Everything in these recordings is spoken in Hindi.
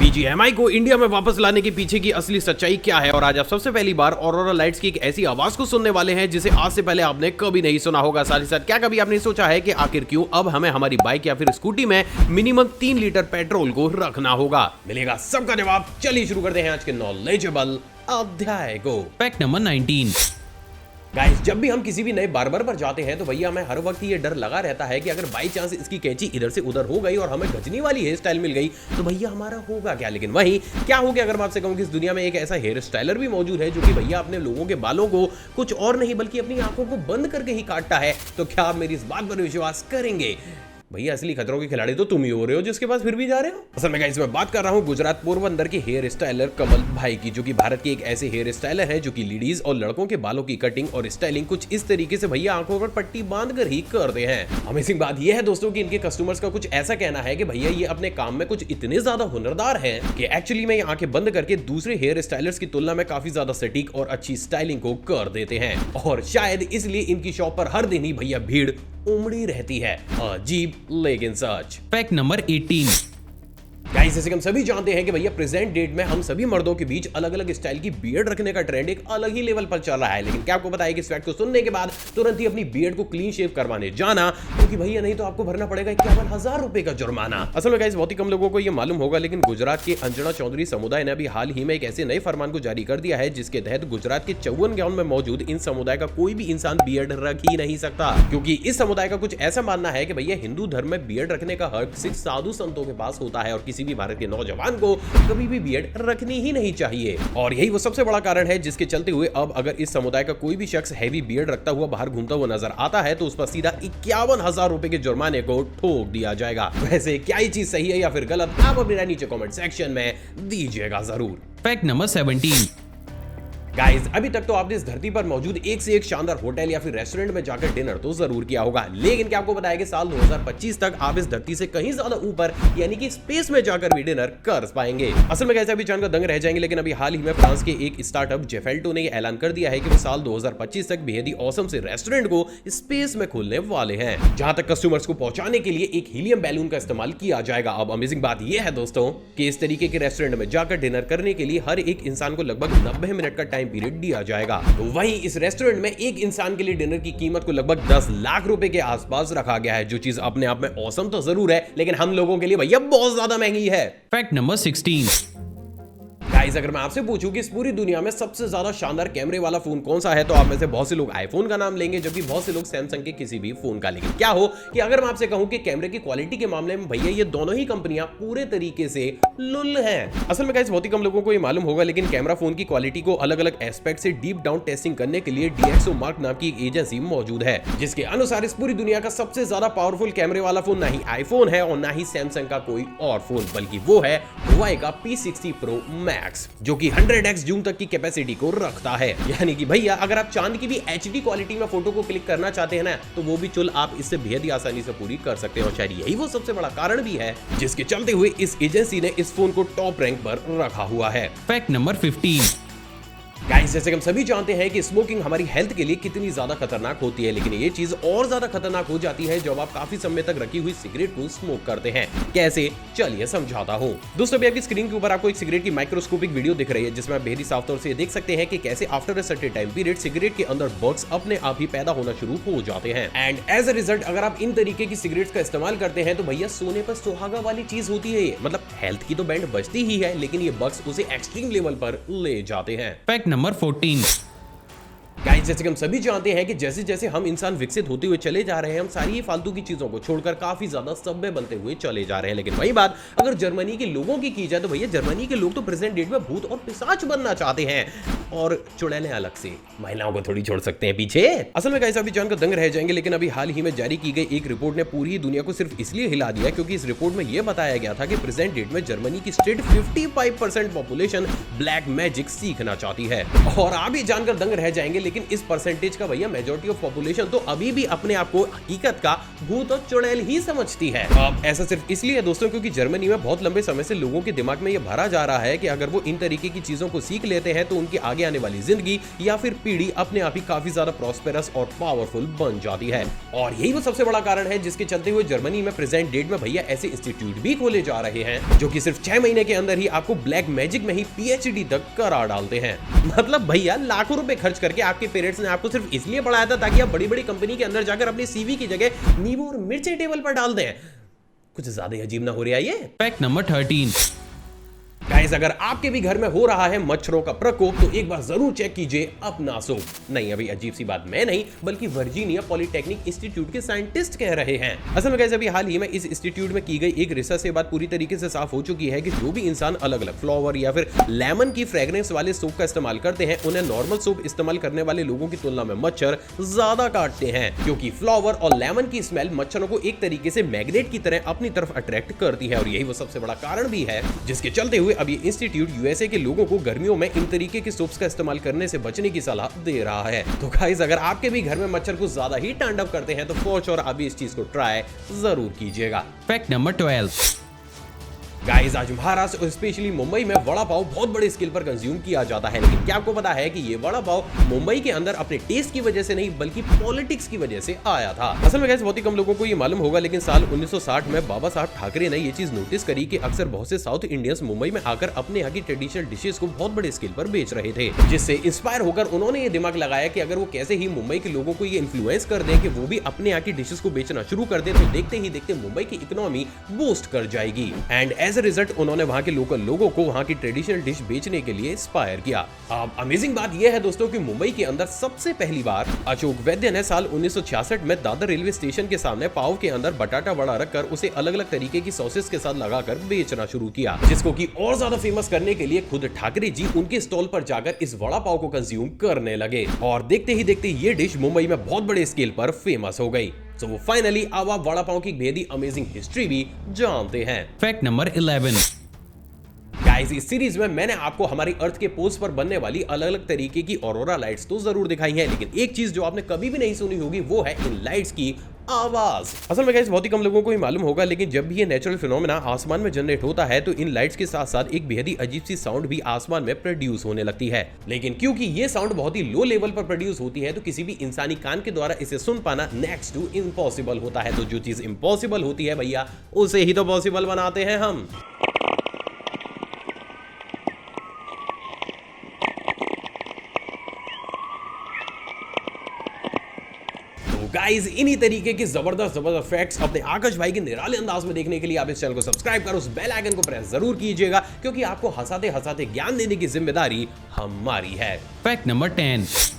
BGMI को इंडिया में वापस लाने के पीछे की असली सच्चाई क्या है, और आज आप सबसे पहली बार ऑरोरा लाइट्स की एक ऐसी आवाज को सुनने वाले हैं जिसे आज से पहले आपने कभी नहीं सुना होगा। साथ ही साथ क्या कभी आपने सोचा है कि आखिर क्यों अब हमें हमारी बाइक या फिर स्कूटी में मिनिमम 3 लीटर पेट्रोल को रखना होगा? मिलेगा सबका जवाब। चलिए शुरू करते हैं आज के नॉलेजेबल अध्याय को। Fact number 19। गाइस, जब भी हम किसी भी नए बार्बर पर जाते हैं तो भैया हमें हर वक्त ये डर लगा रहता है कि अगर बाई चांस इसकी कैंची इधर से उधर हो गई और हमें गजनी वाली हेयर स्टाइल मिल गई तो भैया हमारा होगा क्या। लेकिन वही क्या हो गया अगर मैं आपसे कहूं कि इस दुनिया में एक ऐसा हेयर स्टाइलर भी मौजूद है जो कि भैया अपने लोगों के बालों को कुछ और नहीं बल्कि अपनी आंखों को बंद करके ही काटता है। तो क्या आप मेरी इस बात पर विश्वास करेंगे? भैया असली खतरों के खिलाड़ी तो तुम ही हो रहे हो जिसके पास फिर भी जा रहे हो। असल में गाइस मैं बात कर रहा हूं गुजरात पोरबंदर के हेयर स्टाइलर कमल भाई की, जो कि भारत के एक ऐसे हेयर स्टाइलर हैं जो कि लेडीज और लड़कों के बालों की कटिंग और स्टाइलिंग कुछ इस तरीके से भैया आंखों पर पट्टी बांध कर ही करते हैं। अमेजिंग बात यह है दोस्तों कि इनके कस्टमर्स का कुछ ऐसा कहना है कि भैया ये अपने काम में कुछ इतने ज्यादा हुनरदार हैं कि एक्चुअली में ये आंखें बंद करके दूसरे हेयर स्टाइलर्स की तुलना में काफी ज्यादा सटीक और अच्छी स्टाइलिंग को कर देते हैं, और शायद इसलिए इनकी शॉप पर हर दिन ही भैया भीड़ उमड़ी रहती है। अजीब लेकिन सच। Fact number 18। गाइस, जैसे कि हम सभी जानते हैं कि भैया प्रेजेंट डेट में हम सभी मर्दों के बीच अलग अलग स्टाइल की बियर्ड रखने का ट्रेंड एक अलग ही लेवल पर चल रहा है। लेकिन क्या आपको पता है कि इस फैक्ट को सुनने के बाद तुरंत ही अपनी बियर्ड को क्लीन शेव करवाने जाना, क्योंकि भैया नहीं तो आपको भरना पड़ेगा 51,000 रुपए का जुर्माना। असल में गाइस बहुत ही कम लोगों को यह मालूम होगा, लेकिन गुजरात के अंजना चौधरी समुदाय ने अभी हाल ही में एक ऐसे नए फरमान को जारी कर दिया है जिसके तहत गुजरात के 54 गांव में मौजूद इन समुदाय का कोई भी इंसान बियर्ड रख ही नहीं सकता, क्योंकि इस समुदाय का कुछ ऐसा मानना है कि भैया हिंदू धर्म में बियर्ड रखने का हक सिर्फ साधु संतों के पास होता है और किसी भी भारत के नौजवान को कभी भी बियर्ड रखनी ही नहीं चाहिए। और यही वो सबसे बड़ा कारण है जिसके चलते हुए अब अगर इस समुदाय का कोई भी शख्स हैवी बियर्ड रखता हुआ बाहर घूमता हुआ नजर आता है तो उस पर सीधा 51,000 रुपए के जुर्माने को ठोक दिया जाएगा। वैसे क्या ये चीज सही है या फिर गलत, आप अपने नीचे कमेंट सेक्शन में दीजिएगा जरूर। Fact number 17। गाइस, अभी तक तो आपने इस धरती पर मौजूद एक से एक शानदार होटल या फिर रेस्टोरेंट में जाकर डिनर तो जरूर किया होगा, लेकिन क्या आपको पता है कि साल 2025 तक आप इस धरती से कहीं ज्यादा ऊपर यानी कि स्पेस में जाकर भी डिनर कर पाएंगे। असल में कैसे अभी जानकर दंग रह जाएंगे, लेकिन अभी हाल ही में फ्रांस के एक स्टार्टअप जेफेल्टो ने ऐलान कर दिया है कि वो साल 2025 तक बेहद ही ऑसम से रेस्टोरेंट को स्पेस में खोलने वाले हैं, जहां तक कस्टमर्स को पहुंचाने के लिए एक हीलियम बैलून का इस्तेमाल किया जाएगा। अब अमेजिंग बात यह है दोस्तों कि इस तरीके के रेस्टोरेंट में जाकर डिनर करने के लिए हर एक इंसान को लगभग 90 मिनट का टाइम पीरियड दिया जाएगा। तो वहीं इस रेस्टोरेंट में एक इंसान के लिए डिनर की कीमत को लगभग 10 लाख रुपए के आसपास रखा गया है, जो चीज अपने आप में औसम तो जरूर है लेकिन हम लोगों के लिए भैया बहुत ज्यादा महंगी है। Fact number 16। गाइस, अगर मैं आपसे पूछूं कि इस पूरी दुनिया में सबसे ज्यादा शानदार कैमरे वाला फोन कौन सा है तो आप में से बहुत से लोग आईफोन का नाम लेंगे, जबकि बहुत से लोग सैमसंग के किसी भी फोन का। लेकिन क्या हो कि अगर मैं आपसे कहूं कि कैमरे की क्वालिटी के मामले में भैया ये दोनों ही कंपनियां पूरे तरीके से लुल हैं। असल में गाइस बहुत ही कम लोगों को ये मालूम होगा, लेकिन कैमरा फोन की क्वालिटी को अलग अलग एस्पेक्ट से डीप डाउन टेस्टिंग करने के लिए DxO Mark नाम की एक एजेंसी मौजूद है, जिसके अनुसार इस पूरी दुनिया का सबसे ज्यादा पावरफुल कैमरे वाला फोन ना ही आईफोन है और ना ही सैमसंग का कोई और फोन, बल्कि वो है Huawei का P60 Pro Max, जो कि 100x जूम तक की कैपेसिटी को रखता है। यानी कि भैया अगर आप चांद की भी HD क्वालिटी में फोटो को क्लिक करना चाहते हैं ना तो वो भी चुल आप इससे बेहद ही आसानी से पूरी कर सकते हैं, और शायद यही वो सबसे बड़ा कारण भी है जिसके चलते हुए इस एजेंसी ने इस फोन को टॉप रैंक पर रखा हुआ है। Fact number 15। गाइस, जैसे कि हम सभी जानते हैं कि स्मोकिंग हमारी हेल्थ के लिए कितनी ज्यादा खतरनाक होती है, लेकिन ये चीज और ज्यादा खतरनाक हो जाती है जब आप काफी समय तक रखी हुई सिगरेट को स्मोक करते हैं। कैसे, चलिए समझाता हूँ। दोस्तों अभी आपकी स्क्रीन के ऊपर आपको एक सिगरेट की माइक्रोस्कोपिक वीडियो दिख रही है जिसमें आप बेहद साफ तौर से देख सकते हैं कि कैसे after a certain time period cigarette के अंदर बग्स अपने आप ही पैदा होना शुरू हो जाते हैं, एंड एज अ रिजल्ट अगर आप इन तरीके की सिगरेट्स का इस्तेमाल करते हैं तो भैया सोने पर सुहागा वाली चीज होती है। ये मतलब हेल्थ की तो बैंड बजती ही है, लेकिन ये बग्स उसे एक्सट्रीम लेवल पर ले जाते हैं। Fact number 14। गाइस, जैसे कि हम सभी जानते हैं कि जैसे जैसे हम इंसान विकसित होते हुए चले जा रहे हैं, हम सारी ही फालतू की चीजों को छोड़कर काफी ज्यादा सभ्य बनते हुए चले जा रहे हैं। लेकिन वही बात अगर जर्मनी के लोगों की जाए तो भैया जर्मनी के लोग तो प्रेजेंट डेट में भूत और पिशाच बनना चाहते हैं, और चुड़ैलें अलग से, महिलाओं को थोड़ी छोड़ सकते हैं पीछे। असल में गाइस अभी जानकर दंग रह जाएंगे, लेकिन अभी हाल ही में जारी की गई एक रिपोर्ट ने पूरी दुनिया को सिर्फ इसलिए हिला दिया क्योंकि इस रिपोर्ट में यह बताया गया था कि प्रेजेंट डेट में जर्मनी की स्टेट 55% पॉपुलेशन ब्लैक मैजिक सीखना चाहती है। और आप भी जानकर दंग रह जाएंगे, लेकिन इस परसेंटेज का भैया मेजॉरिटी ऑफ पॉपुलेशन तो अभी भी अपने आप को हकीकत का भूत और चुड़ैल ही समझती है। अब ऐसा सिर्फ इसलिए है दोस्तों क्योंकि जर्मनी में बहुत लंबे समय से लोगों के दिमाग में यह भरा जा रहा है कि अगर वो इन तरीके की चीजों को सीख लेते हैं तो उनकी आगे आने वाली जिंदगी या फिर पीढ़ी अपने आप ही काफी ज्यादा प्रॉस्पेरस और पावरफुल बन जाती है। और यही वो सबसे बड़ा कारण है जिसके चलते हुए जर्मनी में प्रेजेंट डेट में भैया ऐसे इंस्टीट्यूट भी खोले जा रहे हैं जो कि सिर्फ 6 महीने के अंदर ही आपको ब्लैक मैजिक में ही पीएचडी तक करा डालते हैं। मतलब भैया लाखों रुपए खर्च करके आपके पेरेंट्स ने आपको सिर्फ इसलिए पढ़ाया था ताकि आप बड़ी बड़ी कंपनी के अंदर जाकर अपनी सीवी की जगह नींबू और मिर्ची टेबल पर डाल दें। कुछ ज्यादा ही अजीब ना हो रहा है ये? Fact number 13। गाइस अगर आपके भी घर में हो रहा है मच्छरों का प्रकोप तो एक बार जरूर चेक कीजिए अपना सोप। नहीं, अभी अजीब सी बात मैं नहीं बल्कि वर्जीनिया पॉलिटेक्निक इंस्टीट्यूट के साइंटिस्ट कह रहे हैं। असल में गाइस अभी हाल ही में इस इंस्टीट्यूट में की गई एक रिसर्च से बात पूरी तरीके से साफ हो चुकी है कि जो भी इंसान अलग अलग फ्लावर या फिर लेमन की फ्रेग्रेंस वाले सोप का इस्तेमाल करते हैं उन्हें नॉर्मल सोप इस्तेमाल करने वाले लोगों की तुलना में मच्छर ज्यादा काटते हैं, क्योंकि फ्लावर और लेमन की स्मेल मच्छरों को एक तरीके से मैग्नेट की तरह अपनी तरफ अट्रैक्ट करती है। और यही वो सबसे बड़ा कारण भी है जिसके चलते हुए अब ये इंस्टीट्यूट यूएसए के लोगों को गर्मियों में इन तरीके के सोप्स का इस्तेमाल करने से बचने की सलाह दे रहा है। तो गाइस अगर आपके भी घर में मच्छर कुछ ज्यादा ही तांडव करते हैं तो फॉर श्योर आप इस चीज को ट्राई जरूर कीजिएगा। Fact number 12। गाइस आज महाराष्ट्र और स्पेशली मुंबई में वड़ा पाव बहुत बड़े स्केल पर कंज्यूम किया जाता है, लेकिन क्या आपको पता है कि ये वड़ा पाव मुंबई के अंदर अपने टेस्ट की वजह से नहीं बल्कि पॉलिटिक्स की वजह से आया था। असल में गाइस बहुत ही कम लोगों को ये मालूम होगा, लेकिन साल 1960 में बाबा साहब ठाकरे ने ये चीज नोटिस करी कि अक्सर बहुत से साउथ इंडियंस मुंबई में आकर अपने यहाँ की ट्रेडिशनल डिशेस को बहुत बड़े स्केल पर बेच रहे थे, जिससे इंस्पायर होकर उन्होंने ये दिमाग लगाया कि अगर वो कैसे ही मुंबई के लोगों को ये इन्फ्लुएंस कर दें कि वो भी अपने यहाँ की डिशेस को बेचना शुरू कर दे तो देखते ही देखते मुंबई की इकोनॉमी बूस्ट कर जाएगी। एंड एज ए रिजल्ट उन्होंने वहां के लोकल लोगों को वहां की ट्रेडिशनल डिश बेचने के लिए इंस्पायर किया। अब अमेजिंग बात यह है दोस्तों कि मुंबई के अंदर सबसे पहली बार अशोक वैद्य ने साल 1966 में दादर रेलवे स्टेशन के सामने पाव के अंदर बटाटा वड़ा रखकर उसे अलग अलग तरीके की सॉसेस के साथ लगाकर बेचना शुरू किया, जिसको कि और ज्यादा फेमस करने के लिए खुद ठाकरे जी उनके स्टॉल पर जाकर इस वड़ा पाव को कंज्यूम करने लगे और देखते ही देखते ये डिश मुंबई में बहुत बड़े स्केल पर फेमस हो गई। तो वो फाइनली अब आप वड़ा पाव की बेहद अमेजिंग हिस्ट्री भी जानते हैं। Fact number 11। गाइस इस सीरीज में मैंने आपको हमारी अर्थ के पोल्स पर बनने वाली अलग अलग तरीके की ऑरोरा लाइट्स तो जरूर दिखाई हैं, लेकिन एक चीज जो आपने कभी भी नहीं सुनी होगी वो है इन लाइट्स की आवाज। असल में गाइस बहुत ही कम लोगों को ही मालूम होगा, लेकिन जब भी ये नेचुरल फिनोमेना आसमान में जनरेट होता है तो इन लाइट्स के साथ साथ एक बेहद ही अजीब सी साउंड भी आसमान में प्रोड्यूस होने लगती है। लेकिन क्योंकि ये साउंड बहुत ही लो लेवल पर प्रोड्यूस होती है तो किसी भी इंसानी कान के द्वारा इसे सुन पाना नेक्स्ट टू इम्पॉसिबल होता है। तो जो चीज इम्पॉसिबल होती है भैया उसे ही तो पॉसिबल बनाते हैं हम। गाइस इन्हीं तरीके के जबरदस्त फैक्ट्स अपने आकाश भाई के निराले अंदाज में देखने के लिए आप इस चैनल को सब्सक्राइब करो, उस बेल आइकन को प्रेस जरूर कीजिएगा क्योंकि आपको हंसाते हंसाते ज्ञान देने की जिम्मेदारी हमारी है। Fact number 10।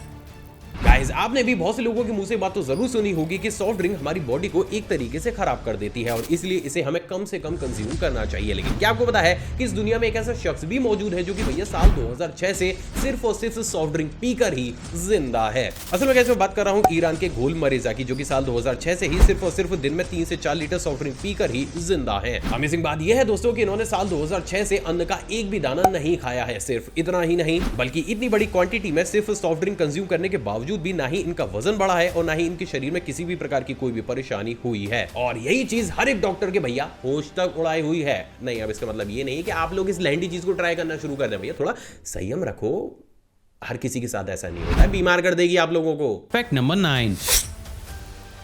गाइस आपने भी बहुत से लोगों के मुंह से बात तो जरूर सुनी होगी कि सॉफ्ट ड्रिंक हमारी बॉडी को एक तरीके से खराब कर देती है और इसलिए इसे हमें कम से कम कंज्यूम करना चाहिए। लेकिन क्या आपको पता है कि इस दुनिया में एक ऐसा शख्स भी मौजूद है जो कि भैया साल 2006 से सिर्फ और सिर्फ सॉफ्ट ड्रिंक पीकर ही जिंदा है। असल में कैसे बात कर रहा हूँ ईरान के घोल मरेजा की, जो कि साल 2006 से ही सिर्फ और सिर्फ दिन में 3 से 4 लीटर सॉफ्ट ड्रिंक पीकर ही जिंदा है। अमेजिंग बात यह है दोस्तों कि इन्होंने साल 2006 से अन्न का एक भी दाना नहीं खाया है। सिर्फ इतना ही नहीं बल्कि इतनी बड़ी क्वांटिटी में सिर्फ सॉफ्ट ड्रिंक कंज्यूम करने के बावजूद भी ना ही इनका वजन बढ़ा है और ना ही इनके शरीर में किसी भी प्रकार की कोई भी परेशानी हुई है। और यही चीज हर एक डॉक्टर के भैया होश तक उड़ाई हुई है। नहीं, अब इसका मतलब ये नहीं कि आप लोग इस लहंडी चीज को ट्राई करना शुरू कर दें। भैया थोड़ा संयम रखो, हर किसी के साथ ऐसा नहीं होता है, बीमार कर देगी आप लोगों को। Fact number 9।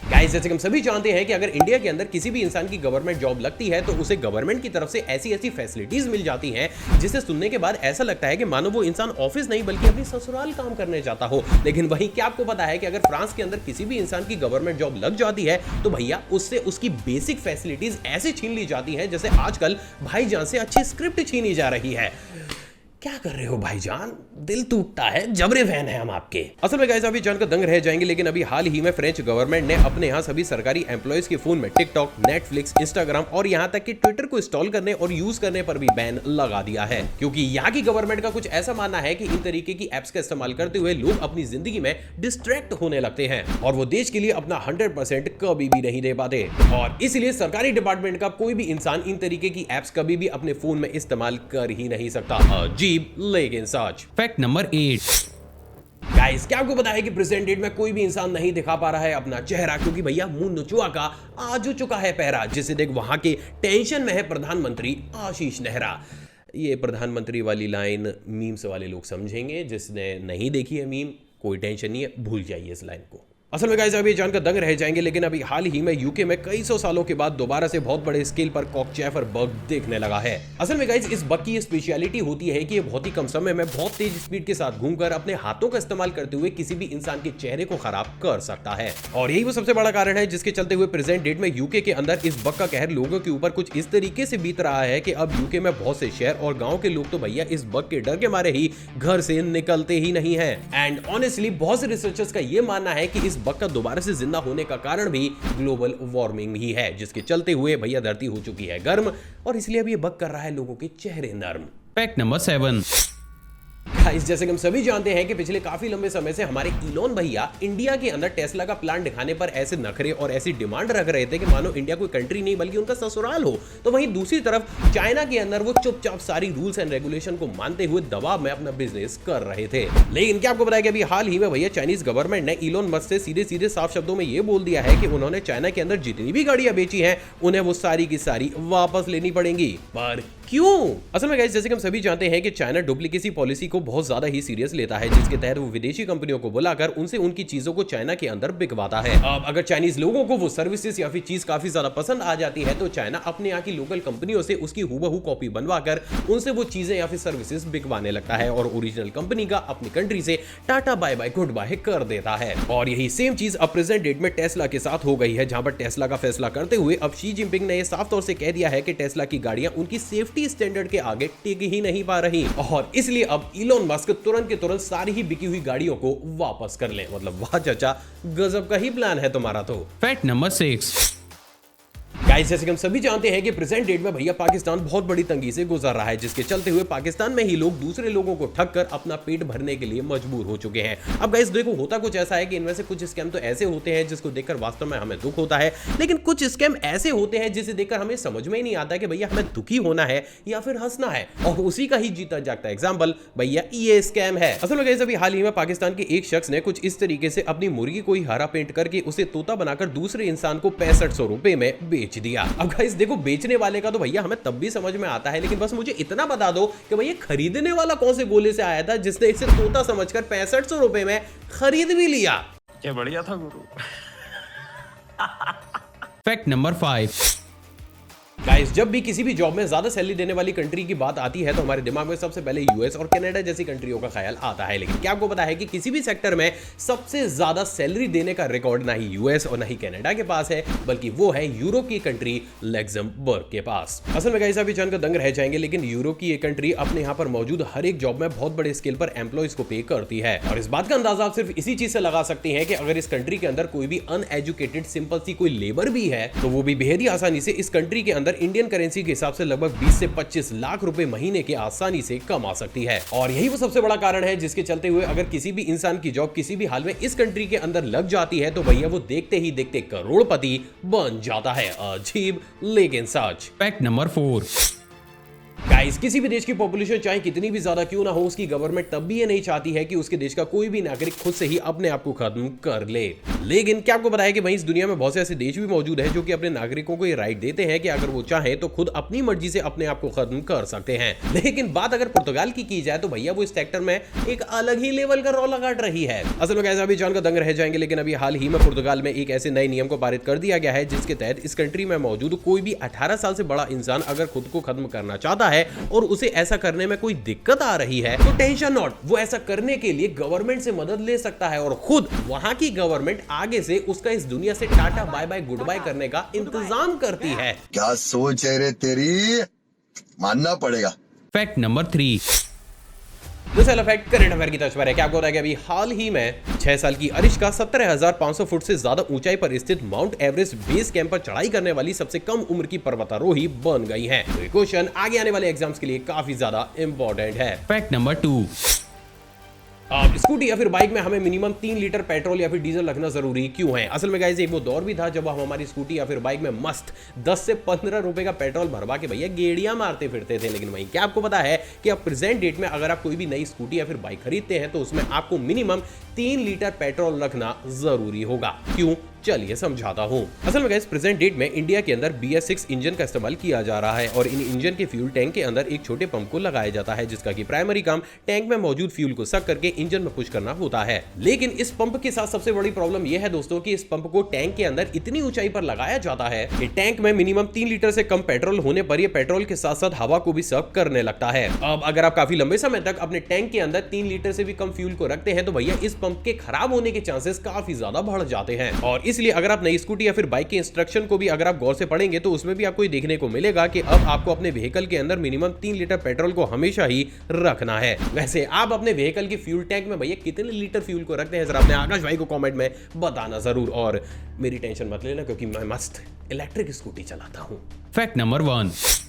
गाइस जैसे हम सभी जानते हैं कि अगर इंडिया के अंदर किसी भी इंसान की गवर्नमेंट जॉब लगती है तो उसे गवर्नमेंट की तरफ से ऐसी ऐसी फैसिलिटीज मिल जाती हैं जिसे सुनने के बाद ऐसा लगता है कि मानो वो इंसान ऑफिस नहीं बल्कि अपनी ससुराल काम करने जाता हो। लेकिन वहीं क्या आपको पता है कि अगर फ्रांस के अंदर किसी भी इंसान की गवर्नमेंट जॉब लग जाती है तो भैया उससे उसकी बेसिक फैसिलिटीज ऐसे छीन ली जाती है जैसे आजकल भाईजान से अच्छी स्क्रिप्ट छीनी जा रही है। क्या कर रहे हो भाईजान, दिल टूटता है, जबरे फैन है हम आपके। असल में गाइस अभी जानकर दंग रह जाएंगे, लेकिन अभी हाल ही में फ्रेंच गवर्नमेंट ने अपने यहाँ सभी सरकारी एम्प्लॉयज के फोन में टिकटॉक, नेटफ्लिक्स, इंस्टाग्राम और यहाँ तक कि ट्विटर को इंस्टॉल करने और यूज करने पर भी बैन लगा दिया है, क्योंकि यहाँ की गवर्नमेंट का कुछ ऐसा मानना है कि इन तरीके की एप्स का इस्तेमाल करते हुए लोग अपनी जिंदगी में डिस्ट्रैक्ट होने लगते हैं और वो देश के लिए अपना 100% कभी भी नहीं दे पाते। और इसलिए सरकारी डिपार्टमेंट का कोई भी इंसान इन तरीके की एप्स कभी भी अपने फोन में इस्तेमाल कर ही नहीं सकता। अजीब लेकिन सच। Fact number 8। गाइस गाइस क्या आपको पता है कि प्रेजेंट डेट में कोई भी इंसान नहीं दिखा पा रहा है अपना चेहरा, क्योंकि भैया मुंह नुचुआ का आज हो चुका है पहरा। जिसे देख वहां के टेंशन में है प्रधानमंत्री आशीष नेहरा। ये प्रधानमंत्री वाली लाइन मीम्स वाले लोग समझेंगे, जिसने नहीं देखी है मीम कोई टेंशन नहीं है, भूल जाइए इस लाइन को। असल में गाइस अभी जानकर दंग रह जाएंगे, लेकिन अभी हाल ही में यूके में कई सौ सालों के बाद दोबारा से बहुत बड़े स्केल पर कॉकचैफर बग देखने लगा है। असल में गाइस इस बग की स्पेशलिटी होती है कि ये बहुत ही कम समय में बहुत तेज स्पीड के साथ घूमकर अपने हाथों का इस्तेमाल करते हुए किसी भी इंसान के चेहरे को खराब कर सकता है। और यही वो सबसे बड़ा कारण है जिसके चलते हुए प्रेजेंट डेट में यूके के अंदर इस बग का कहर लोगों के ऊपर कुछ इस तरीके से बीत रहा है कि अब यूके में बहुत से शहर और गाँव के लोग तो भैया इस बग के डर के मारे ही घर से निकलते ही नहीं है। एंड ऑनेस्टली बहुत से रिसर्चर्स का ये मानना है कि इस बग का दोबारा से जिंदा होने का कारण भी ग्लोबल वार्मिंग ही है, जिसके चलते हुए भैया धरती हो चुकी है गर्म और इसलिए अब ये बग कर रहा है लोगों के चेहरे नर्म। Fact number 7। गाइस जैसे कि हम सभी जानते हैं कि पिछले काफी लंबे समय से हमारे इलोन भैया इंडिया के अंदर टेस्ला का प्लांट दिखाने पर ऐसे नखरे और ऐसी डिमांड रख रहे थे कि मानो इंडिया कोई कंट्री नहीं बल्कि उनका ससुराल हो। तो वहीं दूसरी तरफ चाइना के अंदर वो चुपचाप सारी रूल्स एंड रेगुलेशन को मानते हुए दबाव में अपना बिजनेस कर रहे थे। लेकिन क्या आपको पता है कि अभी हाल ही में भैया चाइनीज गवर्नमेंट ने इलोन मस्क से सीधे सीधे साफ शब्दों में ये बोल दिया है कि उन्होंने चाइना के अंदर जितनी भी गाड़ियां बेची हैं उन्हें वो सारी की सारी वापस लेनी पड़ेंगी। पर क्यों? असल में गाइस जैसे कि हम सभी जानते हैं कि चाइना डुप्लीकेसी पॉलिसी को बहुत ज्यादा ही सीरियस लेता है, जिसके तहत वो विदेशी कंपनियों को बुलाकर उनसे उनकी चीजों को चाइना के अंदर बिकवाता है। अब अगर चाइनीज लोगों को वो सर्विसेज या फिर चीज काफी ज्यादा पसंद आ जाती है तो चाइना अपने यहाँ की लोकल कंपनियों से उसकी हूबहू कॉपी बनवाकर उनसे वो चीजें या फिर सर्विसेज बिकवाने लगता है और ओरिजिनल कंपनी का अपनी कंट्री से tata bye bye goodbye कर देता है। और यही सेम चीज अब प्रेजेंट डेट में टेस्ला के साथ हो गई है, जहां पर टेस्ला का फैसला करते हुए अब शी जिनपिंग ने साफ तौर से कह दिया है कि टेस्ला की गाड़ियां उनकी सेफ्टी स्टैंडर्ड के आगे टिक ही नहीं पा रही और इसलिए अब इलोन मस्क तुरंत के तुरंत सारी ही बिकी हुई गाड़ियों को वापस कर ले। मतलब वाह चाचा, गजब का ही प्लान है तुम्हारा तो। Fact number 6। गाइस जैसे कि हम सभी जानते हैं कि प्रेजेंट डेट में भैया पाकिस्तान बहुत बड़ी तंगी से गुजर रहा है, जिसके चलते हुए पाकिस्तान में ही लोग दूसरे लोगों को ठग कर अपना पेट भरने के लिए मजबूर हो चुके हैं। अब गाइस देखो होता कुछ ऐसा है कि इनमें से कुछ स्कैम तो ऐसे होते हैं जिसको देखकर वास्तव में हमें दुख होता है, लेकिन कुछ स्कैम ऐसे होते हैं जिसे देखकर हमें समझ में ही नहीं आता कि भैया हमें दुखी होना है या फिर हंसना है। और उसी का ही जीता जागता एग्जाम्पल भैया ये स्कैम है। असल में गाइस अभी हाल ही में पाकिस्तान के एक शख्स ने कुछ इस तरीके से अपनी मुर्गी को ही हरा पेंट करके उसे तोता बनाकर दूसरे इंसान को 6500 रुपए में बेच दिया। अब गाइस देखो बेचने वाले का तो भैया हमें तब भी समझ में आता है, लेकिन बस मुझे इतना बता दो कि भैया खरीदने वाला कौन से गोले से आया था जिसने इसे तोता समझकर 6500 रुपए में खरीद भी लिया। क्या बढ़िया था गुरु। Fact number 5। गाइस जब भी किसी भी जॉब में ज्यादा सैलरी देने वाली कंट्री की बात आती है तो हमारे दिमाग में सबसे पहले यूएस और कनाडा जैसी कंट्रियों का ख्याल आता है। लेकिन क्या आपको पता है कि किसी भी सेक्टर में सबसे ज्यादा सैलरी देने का रिकॉर्ड ना ही यूएस और ना ही कनाडा के पास है, बल्कि वो है यूरोप की कंट्री लग्जमबर्ग के पास। असल में गाइस अभी जानकर दंग रह जाएंगे, लेकिन यूरोप की ये कंट्री अपने यहाँ पर मौजूद हर एक जॉब में बहुत बड़े स्केल पर एम्प्लॉइज को पे करती है। और इस बात का अंदाजा आप सिर्फ इसी चीज से लगा सकते हैं कि अगर इस कंट्री के अंदर कोई भी अनएजुकेटेड सिंपल सी कोई लेबर भी है तो वो भी बेहद ही आसानी से इस कंट्री के अंदर इंडियन करेंसी के हिसाब से लगभग 20 से 25 लाख रुपए महीने के आसानी से कमा सकती है। और यही वो सबसे बड़ा कारण है जिसके चलते हुए अगर किसी भी इंसान की जॉब किसी भी हाल में इस कंट्री के अंदर लग जाती है तो भैया वो देखते ही देखते करोड़पति बन जाता है। अजीब लेकिन सच। Fact number 4। गाइस किसी भी देश की पॉपुलेशन चाहे कितनी भी ज्यादा क्यों ना हो, उसकी गवर्नमेंट तब भी ये नहीं चाहती है कि उसके देश का कोई भी नागरिक खुद से ही अपने आप को खत्म कर ले। लेकिन क्या आपको पता है कि भाई इस दुनिया में बहुत से ऐसे देश भी मौजूद हैं जो कि अपने नागरिकों को ये राइट देते हैं कि अगर वो चाहे तो खुद अपनी मर्जी से अपने आप को खत्म कर सकते हैं। लेकिन बात अगर पुर्तगाल की जाए तो भैया वो इस सेक्टर में एक अलग ही लेवल का रौला काट रही है। असल में कैसा भी जानकर दंग रह जाएंगे, लेकिन अभी हाल ही में पुर्तगाल में एक ऐसे नए नियम को पारित कर दिया गया है जिसके तहत इस कंट्री में मौजूद कोई भी 18 साल से बड़ा इंसान अगर खुद को खत्म करना चाहता है और उसे ऐसा करने में कोई दिक्कत आ रही है तो टेंशन नॉट, वो ऐसा करने के लिए गवर्नमेंट से मदद ले सकता है और खुद वहां की गवर्नमेंट आगे से उसका इस दुनिया से tata bye bye goodbye करने का इंतजाम करती है। क्या सोच है रे तेरी, मानना पड़ेगा। Fact number 3। दूसरा फैक्ट करंट अफेयर की तर्ज पर है। क्या आपको पता है कि अभी हाल ही में 6 साल की अरिश्का 17,500 फुट से ज्यादा ऊंचाई पर स्थित माउंट एवरेस्ट बेस कैंप पर चढ़ाई करने वाली सबसे कम उम्र की पर्वतारोही बन गई है। तो ये क्वेश्चन आगे आने वाले एग्जाम्स के लिए काफी ज्यादा इंपॉर्टेंट है। Fact number 2। अब स्कूटी या फिर बाइक में हमें मिनिमम 3 लीटर पेट्रोल या फिर डीजल रखना जरूरी क्यों है? असल में गाइस एक वो दौर भी था जब हम हमारी स्कूटी या फिर बाइक में मस्त 10 से 15 रुपए का पेट्रोल भरवा के भैया गेड़ियां मारते फिरते थे। लेकिन वहीं क्या आपको पता है कि अब प्रेजेंट डेट में अगर आप कोई भी नई स्कूटी या फिर बाइक खरीदते हैं तो उसमें आपको मिनिमम 3 लीटर पेट्रोल रखना जरूरी होगा। क्यों? चलिए समझाता हूं। असल में गाइस प्रेजेंट डेट में इंडिया के अंदर BS6 इंजन का इस्तेमाल किया जा रहा है और इन इंजन के फ्यूल टैंक के अंदर एक छोटे पंप को लगाया जाता है जिसका कि प्राइमरी काम टैंक में मौजूद फ्यूल को सक करके इंजन में पुश करना होता है। लेकिन इस पंप के साथ सबसे बड़ी प्रॉब्लम यह है दोस्तों कि इस पंप को टैंक के अंदर इतनी ऊंचाई पर लगाया जाता है कि टैंक में मिनिमम 3 लीटर से कम पेट्रोल होने पर यह पेट्रोल के साथ साथ हवा को भी सक करने लगता है। अब अगर आप काफी लंबे समय तक अपने टैंक के अंदर 3 लीटर से भी कम फ्यूल को रखते हैं तो भैया इस पंप के खराब होने के चांसेस काफी ज्यादा बढ़ जाते हैं। और इसलिए अगर आप नई स्कूटी या फिर बाइक के इंस्ट्रक्शन को भी अगर आप गौर से पढ़ेंगे तो उसमें भी आपको ये देखने को मिलेगा कि अब आपको अपने व्हीकल के अंदर मिनिमम 3 लीटर पेट्रोल को हमेशा ही रखना है। वैसे आप अपने व्हीकल की फ्यूल टैंक में भैया कितने लीटर फ्यूल को रखते हैं जरा अपने आकाश भाई को कमेंट में बताना जरूर। और मेरी टेंशन मत लेना क्योंकि मैं मस्त इलेक्ट्रिक स्कूटी चलाता हूं। Fact number 1।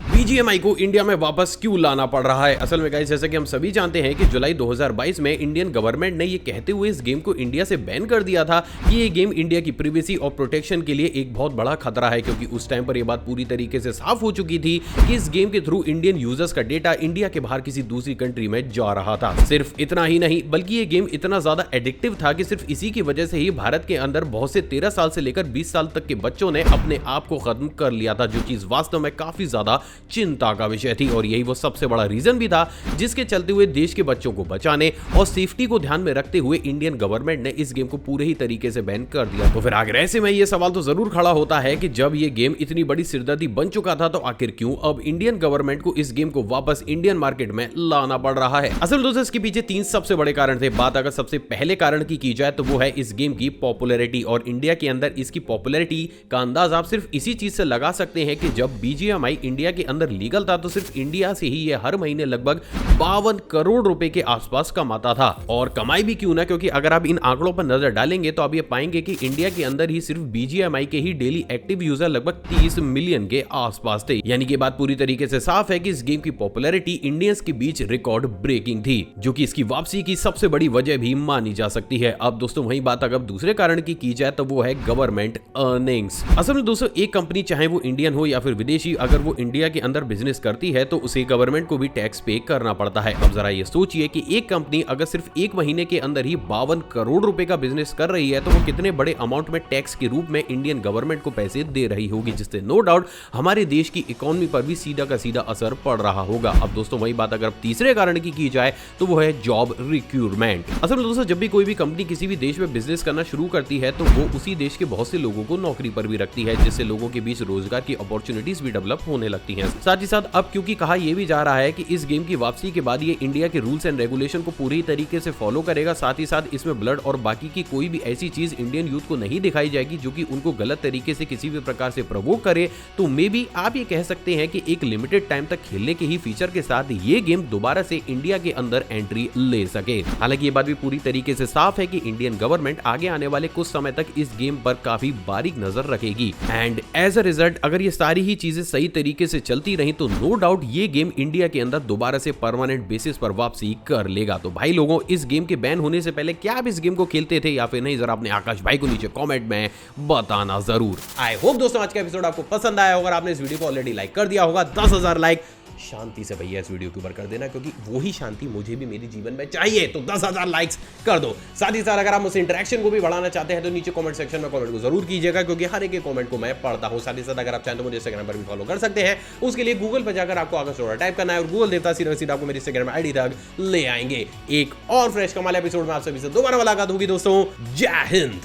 BGMI को इंडिया में वापस क्यों लाना पड़ रहा है? असल में गाइस जैसे कि हम सभी जानते हैं कि जुलाई 2022 में इंडियन गवर्नमेंट ने ये कहते हुए इस गेम को इंडिया से बैन कर दिया था कि ये गेम इंडिया की प्रिवेसी और प्रोटेक्शन के लिए एक बहुत बड़ा खतरा है, क्योंकि उस टाइम पर यह बात पूरी तरीके से साफ हो चुकी थी कि इस गेम के थ्रू इंडियन यूजर्स का डेटा इंडिया के बाहर किसी दूसरी कंट्री में जा रहा था। सिर्फ इतना ही नहीं बल्कि ये गेम इतना ज्यादा एडिक्टिव था कि सिर्फ इसी की वजह से ही भारत के अंदर बहुत से 13 साल से लेकर 20 साल तक के बच्चों ने अपने आप को खत्म कर लिया था, जो चीज वास्तव में काफी ज्यादा चिंता का विषय थी। और यही वो सबसे बड़ा रीजन भी था जिसके चलते हुए देश के बच्चों को बचाने और सेफ्टी को ध्यान में रखते हुए इंडियन गवर्नमेंट ने इस गेम को पूरे ही तरीके से बैन कर दिया। तो फिर आगे ऐसे में ये सवाल तो जरूर खड़ा होता है कि जब ये गेम इतनी बड़ी सिरदर्दी बन चुका था तो आखिर क्यों अब इंडियन गवर्नमेंट को इस गेम को वापस इंडियन मार्केट में लाना पड़ रहा है? असल दोस्तों इसके पीछे 3 सबसे बड़े कारण थे। बात अगर सबसे पहले कारण की जाए तो वो है इस गेम की पॉपुलैरिटी। और इंडिया के अंदर इसकी पॉपुलैरिटी का अंदाज आप सिर्फ इसी चीज से लगा सकते हैं कि जब BGMI इंडिया के अंदर लीगल था तो सिर्फ इंडिया से ही ये हर महीने लगभग 52 करोड़ रुपए के आसपास कमाता था। और कमाई भी क्यों ना, क्योंकि अगर आप इन आंकड़ों पर नजर डालेंगे तो आप ये पाएंगे कि इंडिया के अंदर ही सिर्फ BGMI के ही डेली एक्टिव यूजर लगभग 30 मिलियन के आसपास थे। यानी कि बात पूरी तरीके से साफ है कि इस गेम की पॉपुलैरिटी इंडियंस के बीच रिकॉर्ड ब्रेकिंग थी, जो कि इसकी वापसी की सबसे बड़ी वजह भी मानी जा सकती है। अब दोस्तों वही बात अगर दूसरे कारण की जाए तो वो है गवर्नमेंट अर्निंग्स। असल में दोस्तों एक कंपनी चाहे वो इंडियन हो या फिर विदेशी, अगर वो इंडिया के अंदर बिजनेस करती है तो उसे गवर्नमेंट को भी टैक्स पे करना पड़ता है। अब जरा ये सोचिए कि एक कंपनी अगर सिर्फ एक महीने के अंदर ही 52 करोड़ रुपए का बिजनेस कर रही है तो वो कितने बड़े अमाउंट में टैक्स के रूप में इंडियन गवर्नमेंट को पैसे दे रही होगी, जिससे नो डाउट हमारे देश की इकोनॉमी पर भी सीधा का सीधा असर पड़ रहा होगा। अब दोस्तों वही बात अगर तीसरे कारण की जाए तो वो है जॉब रिक्रूटमेंट। असल में दोस्तों जब भी कोई भी कंपनी किसी भी देश में बिजनेस करना शुरू करती है तो वो उसी देश के बहुत से लोगों को नौकरी पर भी रखती है, जिससे लोगों के बीच रोजगार की अपॉर्चुनिटीज भी डेवलप होने लगती हैं। साथ ही साथ अब क्योंकि कहा यह भी जा रहा है कि इस गेम की वापसी के बाद ये इंडिया के रूल्स एंड रेगुलेशन को पूरी तरीके से फॉलो करेगा, साथ ही साथ इसमें ब्लड और बाकी की कोई भी ऐसी चीज इंडियन यूथ को नहीं दिखाई जाएगी जो कि उनको गलत तरीके से किसी भी प्रकार से प्रोवोक करे। तो मे बी आप ये कह सकते हैं कि एक लिमिटेड टाइम तक खेलने के ही फीचर के साथ ये गेम दोबारा से इंडिया के अंदर एंट्री ले सके। हालांकि ये बात भी पूरी तरीके से साफ है कि इंडियन गवर्नमेंट आगे आने वाले कुछ समय तक इस गेम पर काफी बारीक नजर रखेगी एंड एज अ रिजल्ट अगर ये सारी ही चीजें सही तरीके से चलती रही तो नो डाउट ये गेम इंडिया के अंदर दोबारा से परमानेंट बेसिस पर वापसी कर लेगा। तो भाई लोगों इस गेम के बैन होने से पहले क्या आप इस गेम को खेलते थे या फिर नहीं, जरा अपने आकाश भाई को नीचे कमेंट में बताना जरूर। आई होप दोस्तों आज का एपिसोड आपको पसंद आया होगा, आपने इस वीडियो को ऑलरेडी लाइक कर दिया होगा। 10,000 लाइक शांति से भैया इस वीडियो के ऊपर कर देना, क्योंकि वही शांति मुझे भी मेरे जीवन में चाहिए। तो 10,000 लाइक्स कर दो। साथ ही साथ अगर आप मुझसे इंटरेक्शन को भी बढ़ाना चाहते हैं तो नीचे कमेंट सेक्शन में कमेंट को जरूर कीजिएगा, क्योंकि हर एक कमेंट को मैं पढ़ता हूं। साथ ही साथ अगर आप चाहें तो मुझे इंस्टाग्राम पर भी फॉलो कर सकते हैं। उसके लिए गूगल पर जाकर आपको आकाश अरोड़ा टाइप करना है और गूगल देवता सीधा आपको मेरे इंस्टाग्राम आईडी तक ले आएंगे। एक और फ्रेश कमाल एपिसोड में आप सभी से दोबारा मुलाकात होगी दोस्तों। जय हिंद।